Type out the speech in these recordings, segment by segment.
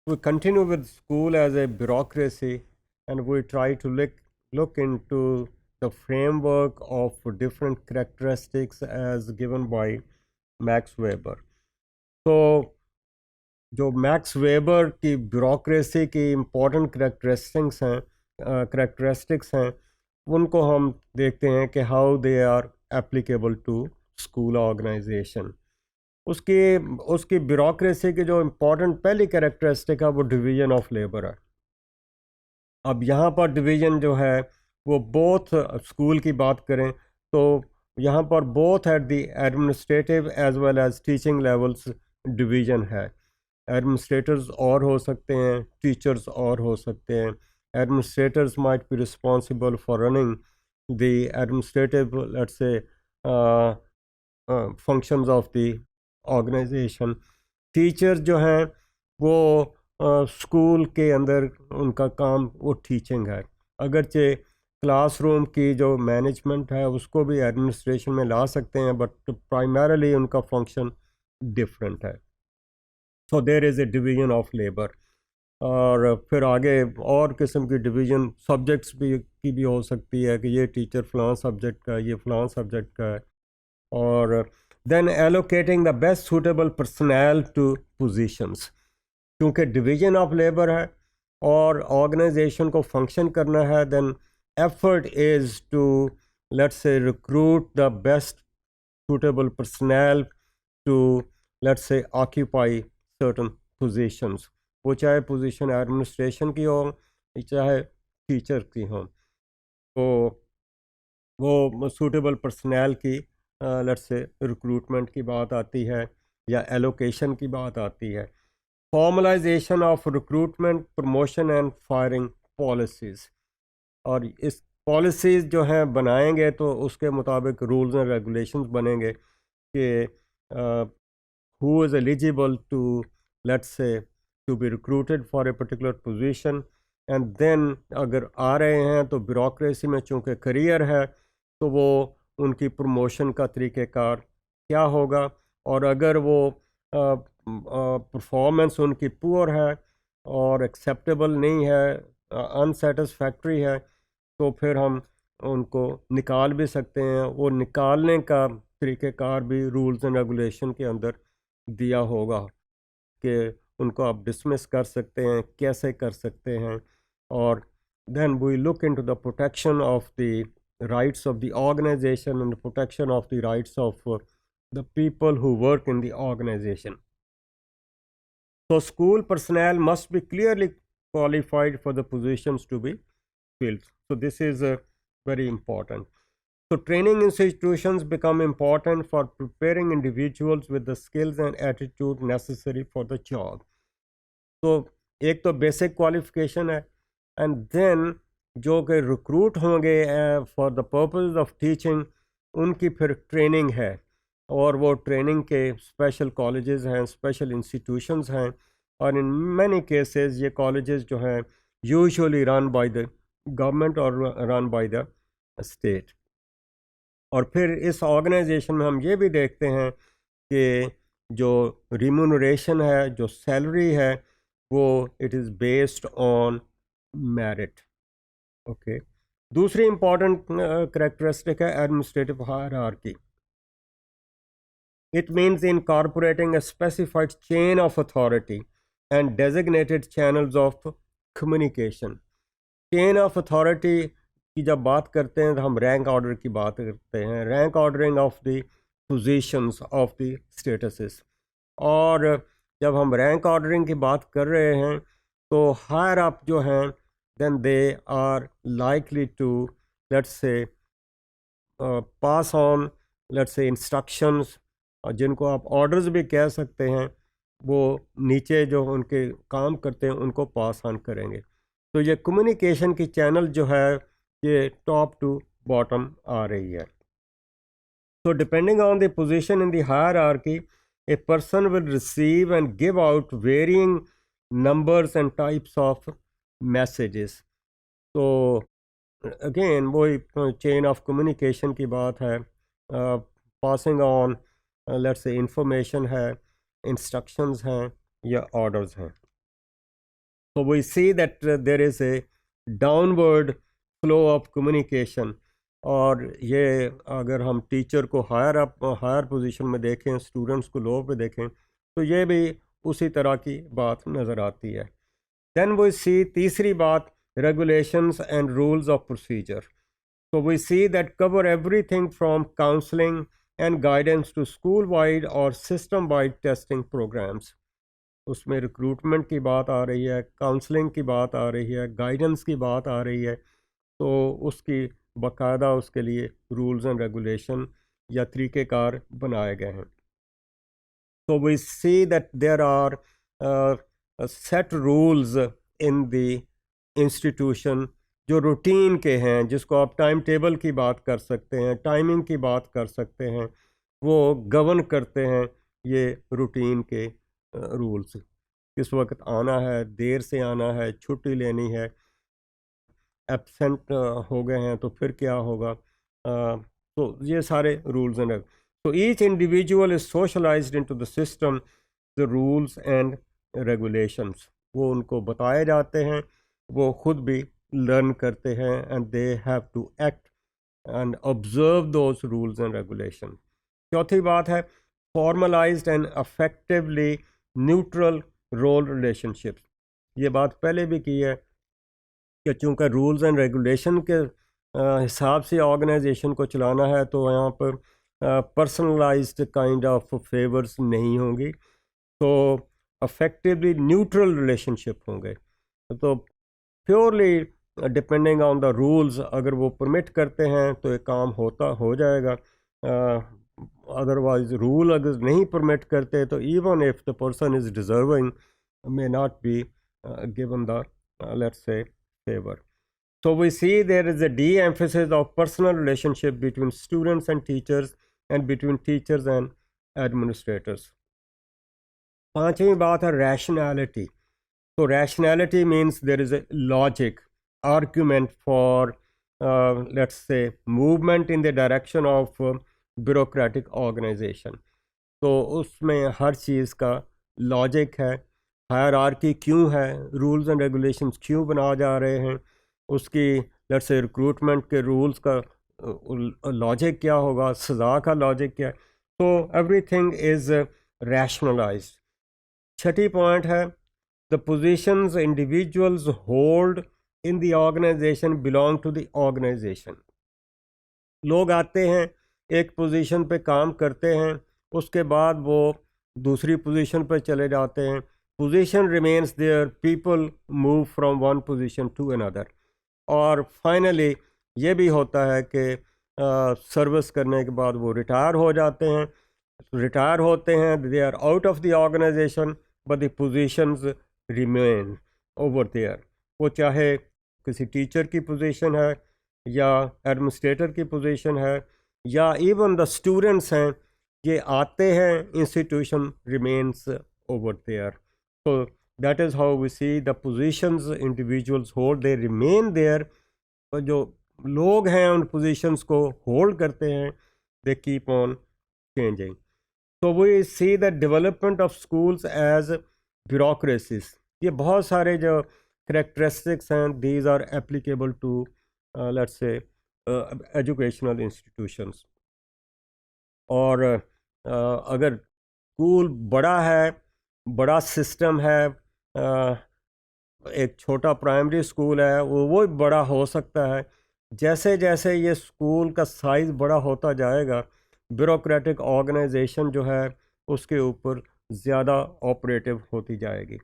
we continue with school as a bureaucracy, and we try to look into the framework of different characteristics as given by Max Weber. So جو Max Weber کی bureaucracy کی important characteristics ہیں ان کو ہم دیکھتے ہیں کہ how they are applicable to school organisation. اس کی بیوروکریسی کی جو امپورٹنٹ پہلی کریکٹرسٹک ہے وہ ڈویژن آف لیبر ہے. اب یہاں پر ڈویژن جو ہے وہ بوتھ اسکول کی بات کریں تو یہاں پر both at the administrative as well as teaching levels division ہے. ایڈمنسٹریٹرز اور ہو سکتے ہیں, ٹیچرز اور ہو سکتے ہیں. Administrators might be responsible for running the administrative let's say functions of the organisation. Teachers جو ہیں وہ اسکول کے اندر ان کا کام وہ ٹیچنگ ہے, اگرچہ کلاس روم کی جو مینجمنٹ ہے اس کو بھی ایڈمنسٹریشن میں لا سکتے ہیں, بٹ پرائمرلی ان کا فنکشن ڈفرینٹ ہے. سو دیر از اے ڈویژن آف لیبر. اور پھر آگے اور قسم کی ڈویژن سبجیکٹس کی بھی ہو سکتی ہے کہ یہ ٹیچر فلاں سبجیکٹ کا ہے, یہ فلاں سبجیکٹ کا ہے. اور then allocating the best suitable personnel to positions. کیونکہ ڈویژن آف لیبر ہے اور آرگنائزیشن کو فنکشن کرنا ہے, then effort is to let's say recruit the best suitable personnel to let's say occupy certain positions, وہ چاہے پوزیشن ایڈمنسٹریشن کی ہو چاہے ٹیچر کی ہوں. تو وہ سوٹیبل پرسنل کی لیٹس سے ریکروٹمنٹ کی بات آتی ہے یا ایلوکیشن کی بات آتی ہے. Formalisation of recruitment, promotion and firing policies. اور اس پالیسیز جو ہیں بنائیں گے تو اس کے مطابق رولز اینڈ ریگولیشنز بنیں گے کہ who is eligible to let's say to be recruited for a particular position, and then اگر آ رہے ہیں تو بیوروکریسی میں چونکہ کریئر ہے تو وہ ان کی پروموشن کا طریقہ کار کیا ہوگا, اور اگر وہ پرفارمنس ان کی پور ہے اور ایکسیپٹیبل نہیں ہے, انسیٹسفیکٹری ہے, تو پھر ہم ان کو نکال بھی سکتے ہیں. وہ نکالنے کا طریقہ کار بھی رولز اینڈ ریگولیشن کے اندر دیا ہوگا کہ ان کو آپ ڈسمس کر سکتے ہیں, کیسے کر سکتے ہیں. اور then we look into the protection of the rights of the organization and protection of the rights of the people who work in the organization. So school personnel must be clearly qualified for the positions to be filled. So this is very important. So training institutions become important for preparing individuals with the skills and attitude necessary for the job. تو ایک تو basic qualification ہے, and then جو کہ recruit ہوں گے for the purpose of teaching in کی پھر ٹریننگ ہے, اور وہ ٹریننگ کے اسپیشل کالجز ہیں, اسپیشل انسٹیٹیوشنز ہیں, اور ان مینی کیسز یہ کالجز جو ہیں usually run by the government اور رن بائی دا اسٹیٹ. اور پھر اس آرگنائزیشن میں ہم یہ بھی دیکھتے ہیں کہ جو ریمونریشن ہے, جو سیلری ہے, وہ it is based on merit. Okay. دوسری امپورٹنٹ کریکٹرسٹک ہے administrative hierarchy. It means incorporating a specified chain of authority and designated channels of communication. Chain of authority کی جب بات کرتے ہیں تو ہم رینک آرڈر کی بات کرتے ہیں, rank ordering of the positions of the statuses. اور جب ہم رینک آرڈرنگ کی بات کر رہے ہیں تو ہائر اپ جو ہیں then they are likely to let's say pass on let's سے انسٹرکشنز, جن کو آپ آرڈرز بھی کہہ سکتے ہیں, وہ نیچے جو ان کے کام کرتے ہیں ان کو پاس آن کریں گے. تو یہ کمیونیکیشن کی چینل جو ہے یہ ٹاپ ٹو باٹم آ رہی ہے. So depending on the position in the hierarchy, a person will receive and give out varying numbers and types of messages. So again وہی چین آف کمیونیکیشن کی بات ہے, پاسنگ آن لیٹس سے information ہے, instructions ہیں یا orders ہیں. So we see that there is a downward flow of communication. اور یہ اگر ہم ٹیچر کو ہائر پوزیشن میں دیکھیں، اسٹوڈنٹس کو لو پہ دیکھیں، تو یہ بھی اسی طرح کی بات نظر آتی ہے. دین وی سی تیسری بات regulations and rules of procedure. So we see that cover everything from counseling and guidance to school-wide or system-wide testing programs. اس میں ریکروٹمنٹ کی بات آ رہی ہے، کاؤنسلنگ کی بات آ رہی ہے، گائیڈنس کی بات آ رہی ہے، تو اس کی باقاعدہ اس کے لیے رولز اینڈ ریگولیشن یا طریقہ کار بنائے گئے ہیں. So we see that there are set rules in the institution جو روٹین کے ہیں، جس کو آپ ٹائم ٹیبل کی بات کر سکتے ہیں، ٹائمنگ کی بات کر سکتے ہیں، وہ گورن کرتے ہیں یہ روٹین کے رولز. کس وقت آنا ہے، دیر سے آنا ہے، چھٹی لینی ہے، ایبسینٹ ہو گئے ہیں تو پھر کیا ہوگا. تو یہ سارے رولز ہیں. So each individual is socialized into the system, the rules and regulations. وہ ان کو بتائے جاتے ہیں، وہ خود بھی لرن کرتے ہیں and they have to act and observe those rules and regulations. چوتھی بات ہے formalized and effectively neutral role relationships. یہ بات پہلے بھی کی ہے کہ چونکہ رولز اینڈ ریگولیشن کے حساب سے آرگنائزیشن کو چلانا ہے تو یہاں پر پرسنلائزڈ کائنڈ آف فیورز نہیں ہوں گی، تو افیکٹولی نیوٹرل ریلیشن شپ ہوں گے. تو purely depending on the rules, اگر وہ پرمٹ کرتے ہیں تو یہ کام ہو جائے گا. ادروائز رول اگر نہیں پرمٹ کرتے تو even if the person is deserving may not be given the let's say favor. So we see there is a de-emphasis of personal relationship between students and teachers and between teachers and administrators. پانچویں بات ہے rationality. So rationality means there is a logic, argument for let's say movement in the direction of bureaucratic organization. تو اس میں ہر چیز کا logic ہے. Hierarchy کیوں ہے، رولز اینڈ ریگولیشنز کیوں بنا جا رہے ہیں، اس کی لیٹس سے ریکروٹمنٹ کے رولز کا لاجک کیا ہوگا، سزا کا لاجک کیا ہے. تو ایوری تھنگ از ریشنلائزڈ. چھٹی پوائنٹ ہے the positions individuals hold in the organization belong to the organization. لوگ آتے ہیں، ایک پوزیشن پہ کام کرتے ہیں، اس کے بعد وہ دوسری پوزیشن پہ چلے جاتے ہیں. Position remains there, people move from one position to another. اور فائنلی یہ بھی ہوتا ہے کہ سروس کرنے کے بعد وہ ریٹائر ہو جاتے ہیں. ریٹائر ہوتے ہیں، they are out of the organization but the positions remain over there. وہ چاہے کسی ٹیچر کی پوزیشن ہے یا ایڈمنسٹریٹر کی پوزیشن ہے یا ایون دا اسٹوڈنٹس ہیں، یہ آتے ہیں، institution remains over there. So that is how we see the positions individuals hold, they remain there. اور جو لوگ ہیں ان پوزیشنز کو ہولڈ کرتے ہیں، they keep on changing. So we see the development of schools as bureaucracies. یہ بہت سارے جو characteristics ہیں these are applicable to let's say educational institutions. اور اگر اسکول بڑا ہے، بڑا سسٹم ہے، ایک چھوٹا پرائمری اسکول ہے، وہ بڑا ہو سکتا ہے. جیسے جیسے یہ اسکول کا سائز بڑا ہوتا جائے گا، بیوروکریٹک آرگنائزیشن جو ہے اس کے اوپر زیادہ آپریٹو ہوتی جائے گی.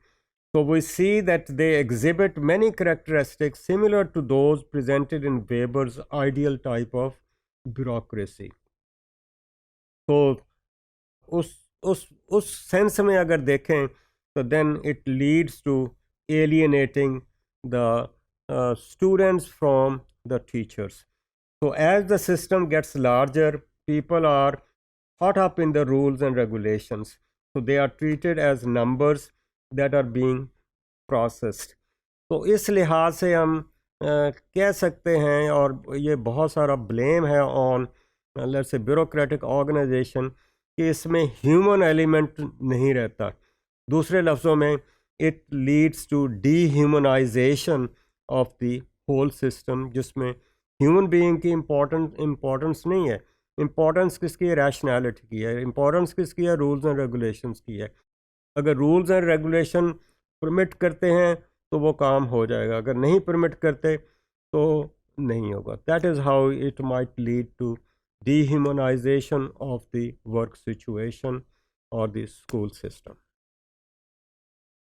So we see that they exhibit many characteristics similar to those presented in Weber's ideal type of bureaucracy. تو اس سینس میں اگر دیکھیں تو then it leads to alienating the students from the teachers. So as the system gets larger, people are caught up in the rules and regulations. So they are treated as numbers that are being processed. تو اس لحاظ سے ہم کہہ سکتے ہیں، اور یہ بہت سارا بلیم ہے on let's say bureaucratic organization, کہ اس میں ہیومن ایلیمنٹ نہیں رہتا. دوسرے لفظوں میں it leads to dehumanization of the whole system, جس میں ہیومن بینگ کی امپورٹنس نہیں ہے. امپورٹنس کس کی ہے؟ ریشنالٹی کی ہے. امپورٹنس کس کی ہے؟ رولز اینڈ ریگولیشنس کی ہے. اگر رولز اینڈ ریگولیشن پرمٹ کرتے ہیں تو وہ کام ہو جائے گا، اگر نہیں پرمٹ کرتے تو نہیں ہوگا. That is how it might lead to dehumanization of the work situation or the school system.